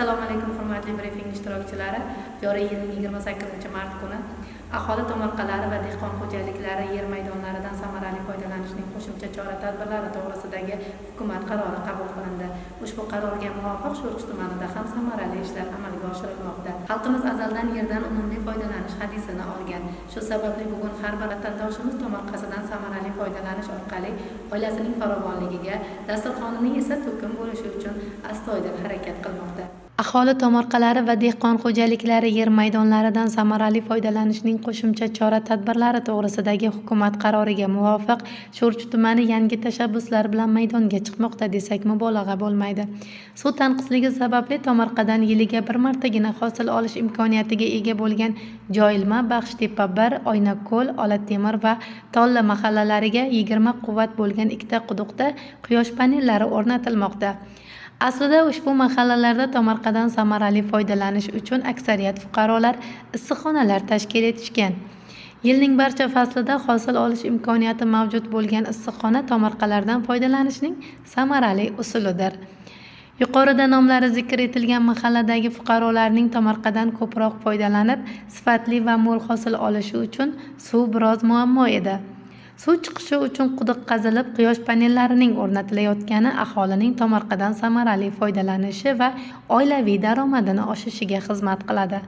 Assalomu alaykum hurmatli brifing ishtirokchilari. Joriy yilning 28-mart kuni aholi tomorqalari va dehqon xo'jaliklari yer maydonlaridan samarali foydalanishning qo'shimcha chora-tadbirlari to'g'risidagi hukumat qarori qabul qilindi. Ushbu qarorga muvofiq Sho'rchi tumanida ham samarali ishlar amalga oshirilmoqda. Xalqimiz azaldan yerdan unumli foydalanish hadisini olgan. Shu sababli bugun har bir vatandoshimiz tomorqasidan samarali foydalanish orqali oilasining farovonligiga, dasturxonining esa to'kin bo'lishi uchun astoydil harakat qilmoqda. Aholi tomorqalari va dehqon xo'jaliklari yer maydonlaridan samarali foydalanishning qo'shimcha chora-tadbirlari to'g'risidagi hukumat qaroriga muvofiq Sho'rchi tumani yangi tashabbuslar bilan maydonga chiqmoqda desak mubolag'a bo'lmaydi. Suv tanqisligi sababli tomorqadan yiliga bir martagina hosil olish imkoniyatiga ega bo'lgan Joyilma, Baxshtepa 1, Oynako'l, Olatemir va Tolla mahallalariga 20 quvvat bo'lgan ikkita quduqda quyosh panellari o'rnatilmoqda. Aslida ushbu mahallalarda tomorqadan samarali foydalanish uchun aksariyat fuqarolar issiqxonalar tashkil etishgan. Yilning barcha faslida hosil olish imkoniyati mavjud bo'lgan issiqxona tomorqalardan foydalanishning samarali usulidir. Yuqorida nomlari zikr etilgan mahalladagi fuqarolarning tomorqadan ko'proq foydalanib, sifatli va mo'l hosil olishi uchun suv biroz muammo edi. Suv chiqishi uchun quduq qazilib, quyosh panellarining o'rnatilayotgani aholining tomorqadan samarali foydalanishi va oilaviy daromadini oshishiga xizmat qiladi.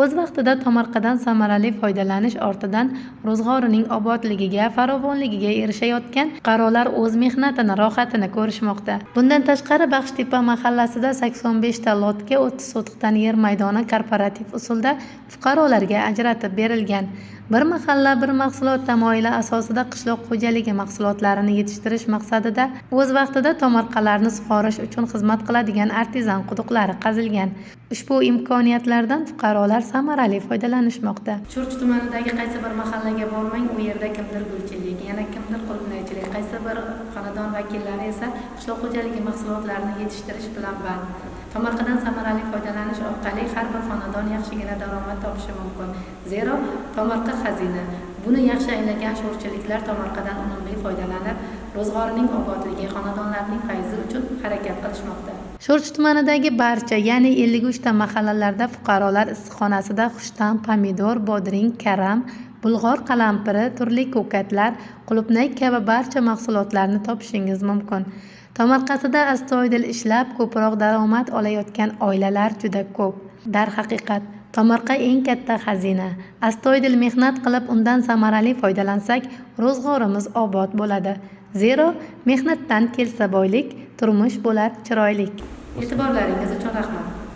O'z vaqtida tomorqadan samarali foydalanish ortidan ro'zg'orining obodligiga, farovonligiga erishayotgan fuqarolar o'z mehnatini, rohatini ko'rishmoqda. Bundan tashqari Baxshtepa mahallasida 85 ta lotga 30 sotixdan yer maydoni korporativ usulda fuqarolarga ajratib berilgan. Bir mahalla bir mahsulot tamoyili asosida qishloq xo'jaligi mahsulotlarini yetishtirish maqsadida o'z vaqtida tomorqalarni sug'orish uchun xizmat qiladigan artizan quduqlari qazilgan. Ushbu imkoniyatlardan fuqarolar samarali foydalanishmoqda. Sho'rchi tumanidagi qaysi bir mahallaga bormang, u yerda kimdir gulchilik, yana kimdir qulupnaychilik, qaysi bir xonadon vakillari esa qishloq xo'jaligi mahsulotlarini yetishtirish bilan band. Tomorqadan samarali foydalanish orqali har bir xonadon yaxshigina daromad topishi mumkin. Zero tomorqa xazina. Buni yaxshi anglagan sho'rchiliklar tomorqadan unumli foydalanib, ro'zg'orining obodligi, xonadonlarning fayzi uchun harakat qilishmoqda. Sho'rchi tumanidagi barcha, ya'ni 53 ta mahallalarda fuqarolar issiqxonasida xushtam, pomidor, bodring, karam, bulg'or qalampiri, turli ko'katlar, qulupnay kabi barcha mahsulotlarni topishingiz mumkin. Tomorqasida astoydil ishlab, ko'proq daromad olayotgan oilalar juda ko'p. Darhaqiqat, tomorqa eng katta xazina. Astoydil mehnat qilib, undan samarali foydalansak, ro'zg'orimiz obod bo'ladi. Zero mehnatdan kelsa boylik, turmush bo'lar chiroyli. E'tiborlaringiz uchun rahmat.